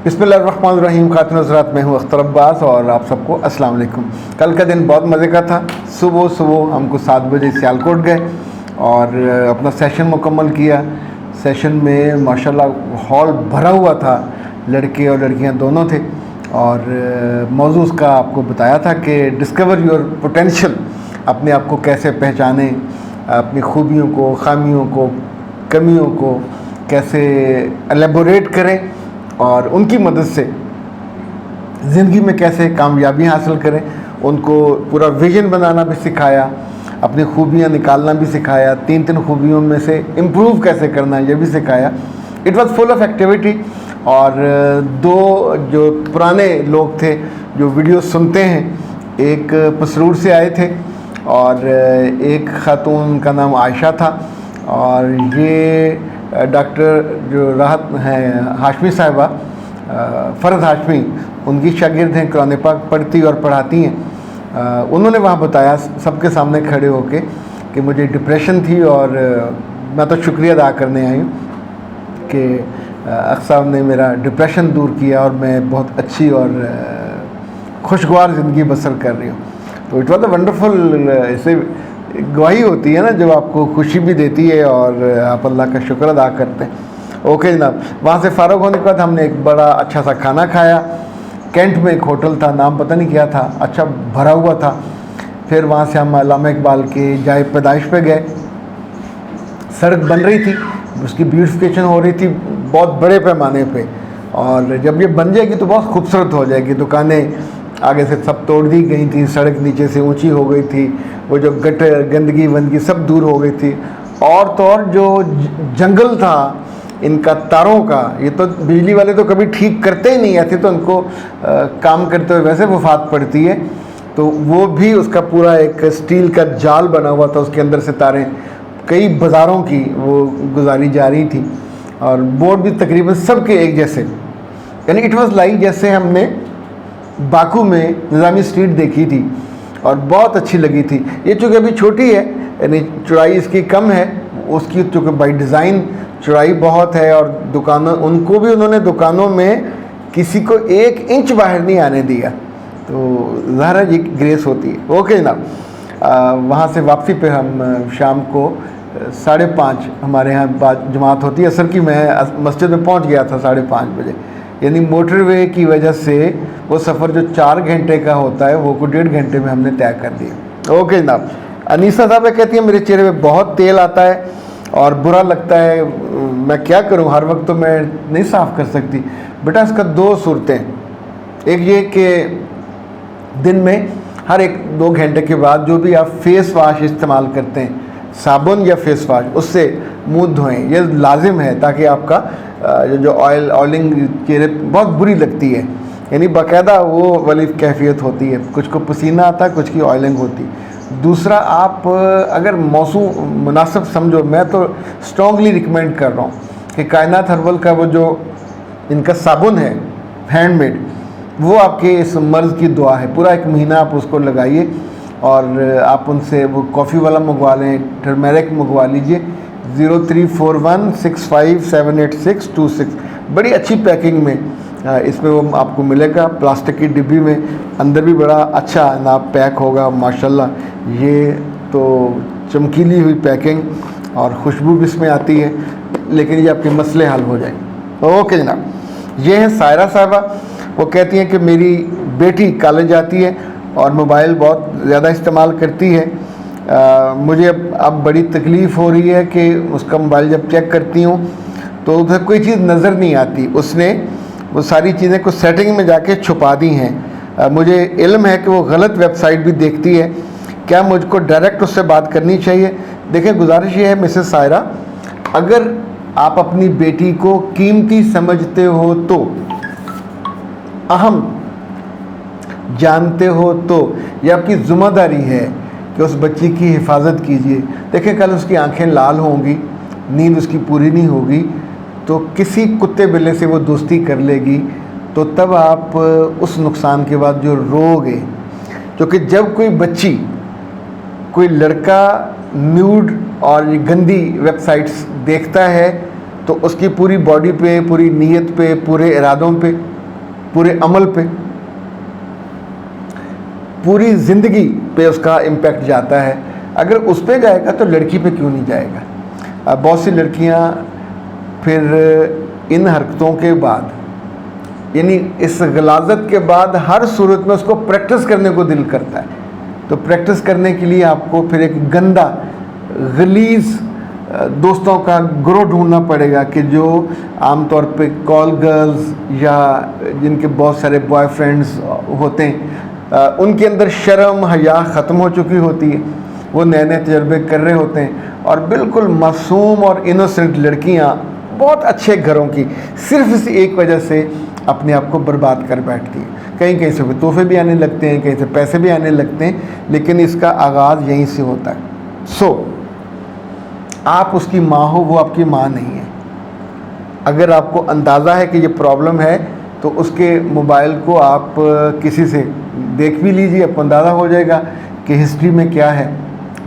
بسم اللہ الرحمن الرحیم. خاتون حضرات، میں ہوں اختر عباس اور آپ سب کو السلام علیکم. کل کا دن بہت مزے کا تھا. صبح ہم کو 7 بجے سیالکوٹ گئے اور اپنا سیشن مکمل کیا. سیشن میں ماشاءاللہ ہال بھرا ہوا تھا، لڑکے اور لڑکیاں دونوں تھے. اور موضوع اس کا آپ کو بتایا تھا کہ ڈسکور یور پوٹینشیل، اپنے آپ کو کیسے پہچانیں، اپنی خوبیوں کو، خامیوں کو، کمیوں کو کیسے ایلیبوریٹ کریں اور ان کی مدد سے زندگی میں کیسے کامیابیاں حاصل کریں. ان کو پورا ویژن بنانا بھی سکھایا، اپنی خوبیاں نکالنا بھی سکھایا، 3 خوبیوں میں سے امپروو کیسے کرنا یہ بھی سکھایا. It was full of activity. اور 2 جو پرانے لوگ تھے جو ویڈیو سنتے ہیں، ایک پسرور سے آئے تھے اور ایک خاتون کا نام عائشہ تھا. اور یہ ڈاکٹر جو راحت ہیں ہاشمی صاحبہ، فرد ہاشمی، ان کی شاگرد ہیں، قرآن پاک پڑھتی اور پڑھاتی ہیں. انہوں نے وہاں بتایا سب کے سامنے کھڑے ہو کے کہ مجھے ڈپریشن تھی اور میں تو شکریہ ادا کرنے آئی ہوں کہ اخ صاحب نے میرا ڈپریشن دور کیا اور میں بہت اچھی اور خوشگوار زندگی بسر کر رہی ہوں. تو اٹ واز اے ونڈرفل. اسے گواہی ہوتی ہے نا جب آپ کو خوشی بھی دیتی ہے اور آپ اللہ کا شکر ادا کرتے ہیں. اوکے جناب، وہاں سے فارغ ہونے کے بعد ہم نے ایک بڑا اچھا سا کھانا کھایا. کینٹ میں ایک ہوٹل تھا، نام پتہ نہیں کیا تھا، اچھا بھرا ہوا تھا. پھر وہاں سے ہم علامہ اقبال کے جائے پیدائش پہ گئے. سڑک بن رہی تھی، اس کی بیوٹیفیکیشن ہو رہی تھی بہت بڑے پیمانے پہ. اور جب یہ بن جائے گی تو بہت خوبصورت ہو جائے گی. دکانیں آگے سے سب توڑ دی گئی تھیں، سڑک نیچے سے اونچی ہو گئی تھی، وہ جو گٹر گندگی وندگی سب دور ہو گئی تھی. اور تو اور جو جنگل تھا ان کا تاروں کا، یہ تو بجلی والے تو کبھی ٹھیک کرتے ہی نہیں. ایسے تو ان کو کام کرتے ہوئے ویسے وفات پڑتی ہے. تو وہ بھی اس کا پورا ایک اسٹیل کا جال بنا ہوا تھا، اس کے اندر سے تاریں کئی بازاروں کی وہ گزاری جا رہی تھی. اور بورڈ بھی تقریباً سب کے ایک جیسے، یعنی اٹ واز لائک جیسے ہم نے باکو میں نظامی اسٹریٹ دیکھی تھی اور بہت اچھی لگی تھی. یہ چونکہ ابھی چھوٹی ہے، یعنی چوڑائی اس کی کم ہے، اس کی چونکہ بائی ڈیزائن چوڑائی بہت ہے. اور دکانوں ان کو بھی انہوں نے دکانوں میں کسی کو 1 انچ باہر نہیں آنے دیا. تو ظاہر یہ گریس ہوتی ہے. اوکے جناب، وہاں سے واپسی پہ ہم شام کو 5:30 ہمارے یہاں جماعت ہوتی ہے عصر کی. میں مسجد میں پہنچ گیا تھا 5:30 بجے. یعنی موٹر وے کی وجہ سے وہ سفر جو 4 گھنٹے کا ہوتا ہے وہ کو 1.5 گھنٹے میں ہم نے طے کر دیا. اوکے جناب. انیسہ صاحبہ کہتی ہیں میرے چہرے پہ بہت تیل آتا ہے اور برا لگتا ہے، میں کیا کروں، ہر وقت تو میں نہیں صاف کر سکتی. بیٹا اس کا 2 صورتیں. ایک یہ کہ دن میں ہر 1-2 گھنٹے کے بعد جو بھی آپ فیس واش استعمال کرتے ہیں، صابن یا فیس واش، اس سے منہ دھوئیں. یہ لازم ہے تاکہ آپ کا جو آئلنگ چہرے بہت بری لگتی ہے، یعنی باقاعدہ وہ والی کیفیت ہوتی ہے، کچھ کو پسینہ آتا ہے، کچھ کی آئلنگ ہوتی. دوسرا، آپ اگر موسم مناسب سمجھو، میں تو اسٹرانگلی ریکمینڈ کر رہا ہوں کہ کائنات ہربل کا وہ جو ان کا صابن ہے ہینڈ میڈ، وہ آپ کے اس مرض کی دعا ہے. پورا 1 مہینہ آپ اس کو لگائیے اور آپ ان سے وہ کافی والا منگوا لیں، ٹرمیرک منگوا لیجئے. 034165782626 بڑی اچھی پیکنگ میں اس میں وہ آپ کو ملے گا، پلاسٹک کی ڈبی میں. اندر بھی بڑا اچھا ناب پیک ہوگا ماشاءاللہ. یہ تو چمکیلی ہوئی پیکنگ اور خوشبو بھی اس میں آتی ہے، لیکن یہ آپ کے مسئلے حل ہو جائیں. اوکے جناب. یہ ہے سائرہ صاحبہ. وہ کہتی ہیں کہ میری بیٹی کالج جاتی ہے اور موبائل بہت زیادہ استعمال کرتی ہے. مجھے اب بڑی تکلیف ہو رہی ہے کہ اس کا موبائل جب چیک کرتی ہوں تو ادھر کوئی چیز نظر نہیں آتی. اس نے وہ ساری چیزیں کو سیٹنگ میں جا کے چھپا دی ہیں. مجھے علم ہے کہ وہ غلط ویب سائٹ بھی دیکھتی ہے. کیا مجھ کو ڈائریکٹ اس سے بات کرنی چاہیے؟ دیکھیں، گزارش یہ ہے مسز سائرہ، اگر آپ اپنی بیٹی کو قیمتی سمجھتے ہو تو، اہم جانتے ہو تو، یہ آپ کی ذمہ داری ہے کہ اس بچی کی حفاظت کیجیے. دیکھیں، کل اس کی آنکھیں لال ہوں گی، نیند اس کی پوری نہیں ہوگی، تو کسی کتے بلے سے وہ دوستی کر لے گی، تو تب آپ اس نقصان کے بعد جو رو گے. کیونکہ جب کوئی بچی، کوئی لڑکا نیوڈ اور یہ گندی ویب سائٹس دیکھتا ہے تو اس کی پوری باڈی پہ، پوری نیت پہ، پورے ارادوں پہ پورے عمل پہ، پوری زندگی پہ اس کا امپیکٹ جاتا ہے۔ اگر اس پہ جائے گا تو لڑکی پہ کیوں نہیں جائے گا؟ بہت سی لڑکیاں پھر ان حرکتوں کے بعد، یعنی اس غلاظت کے بعد ہر صورت میں اس کو پریکٹس کرنے کو دل کرتا ہے، تو پریکٹس کرنے کے لیے آپ کو پھر ایک گندا غلیظ دوستوں کا گروہ ڈھونڈنا پڑے گا کہ جو عام طور پہ کال گرلز یا جن کے بہت سارے بوائے فرینڈز ہوتے ہیں، ان کے اندر شرم حیا ختم ہو چکی ہوتی ہے، وہ نئے نئے تجربے کر رہے ہوتے ہیں، اور بالکل معصوم اور انوسنٹ لڑکیاں بہت اچھے گھروں کی صرف اس ایک وجہ سے اپنے آپ کو برباد کر بیٹھتی ہیں۔ کہیں کہیں سے تحفے بھی آنے لگتے ہیں، کہیں سے پیسے بھی آنے لگتے ہیں، لیکن اس کا آغاز یہیں سے ہوتا ہے۔ آپ اس کی ماں ہو، وہ آپ کی ماں نہیں ہے۔ اگر آپ کو اندازہ ہے کہ یہ پرابلم ہے تو اس کے موبائل کو آپ کسی سے دیکھ بھی لیجئے، آپ کو اندازہ ہو جائے گا کہ ہسٹری میں کیا ہے۔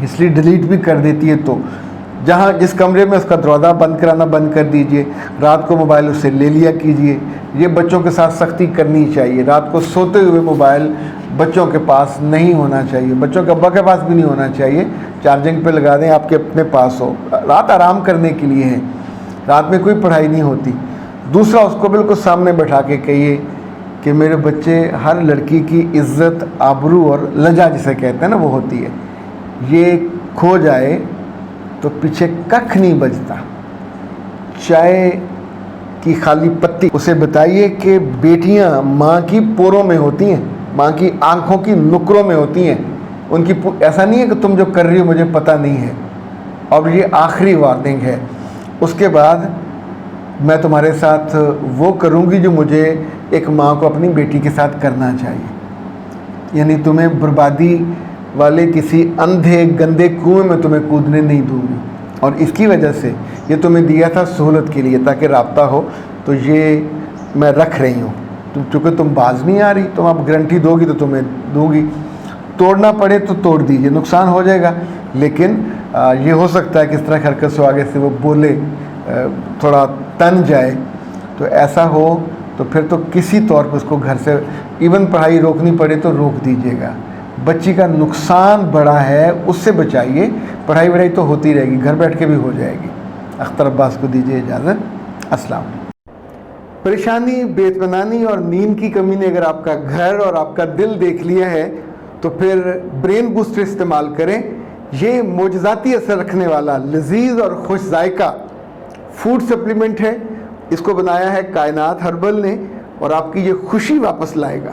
ہسٹری ڈیلیٹ بھی کر دیتی ہے، تو جہاں جس کمرے میں اس کا دروازہ بند کرانا بند کر دیجئے، رات کو موبائل اس سے لے لیا کیجئے۔ یہ بچوں کے ساتھ سختی کرنی چاہیے، رات کو سوتے ہوئے موبائل بچوں کے پاس نہیں ہونا چاہیے، بچوں کے ابا کے پاس بھی نہیں ہونا چاہیے، چارجنگ پہ لگا دیں، آپ کے اپنے پاس ہو۔ رات آرام کرنے کے لیے ہے، رات میں کوئی پڑھائی نہیں ہوتی۔ دوسرا، اس کو بالکل سامنے بٹھا کے کہیے کہ میرے بچے، ہر لڑکی کی عزت، آبرو اور لجا جسے کہتے ہیں نا، وہ ہوتی ہے، یہ کھو جائے تو پیچھے ککھ نہیں بچتا۔ چائے کی خالی پتی، اسے بتائیے کہ بیٹیاں ماں کی پوروں میں ہوتی ہیں، ماں کی آنکھوں کی نکروں میں ہوتی ہیں، ان کی ایسا نہیں ہے کہ تم جو کر رہی ہو مجھے پتہ نہیں ہے۔ اور یہ آخری وارننگ ہے، اس کے بعد میں تمہارے ساتھ وہ کروں گی جو مجھے ایک ماں کو اپنی بیٹی کے ساتھ کرنا چاہیے، یعنی تمہیں بربادی والے کسی اندھے گندے کنویں میں تمہیں کودنے نہیں دوں گی۔ اور اس کی وجہ سے یہ تمہیں دیا تھا سہولت کے لیے تاکہ رابطہ ہو، تو یہ میں رکھ رہی ہوں، چونکہ تم باز نہیں آ رہی، تم اب گارنٹی دو گی تو تمہیں دوں گی، توڑنا پڑے تو توڑ دیجیے، نقصان ہو جائے گا، لیکن یہ ہو سکتا ہے کہ اس طرح کی حرکت سے آگے سے وہ بولے، تھوڑا تن جائے، تو ایسا ہو تو پھر تو کسی طور پہ اس کو گھر سے ایون پڑھائی روکنی پڑے تو روک دیجیے گا۔ بچی کا نقصان بڑا ہے، اس سے بچائیے، پڑھائی وڑھائی تو ہوتی رہے گی، گھر بیٹھ کے بھی ہو جائے گی۔ اختر عباس کو دیجیے اجازت، السلام علیکم۔ پریشانی، بے اطمینانی اور نیند کی کمی نے اگر آپ کا گھر اور آپ کا دل دیکھ لیا ہے تو پھر برین بوسٹر استعمال کریں۔ یہ معجزاتی اثر رکھنے والا لذیذ اور خوش ذائقہ فوڈ سپلیمنٹ ہے، اس کو بنایا ہے کائنات ہربل نے، اور آپ کی یہ خوشی واپس لائے گا۔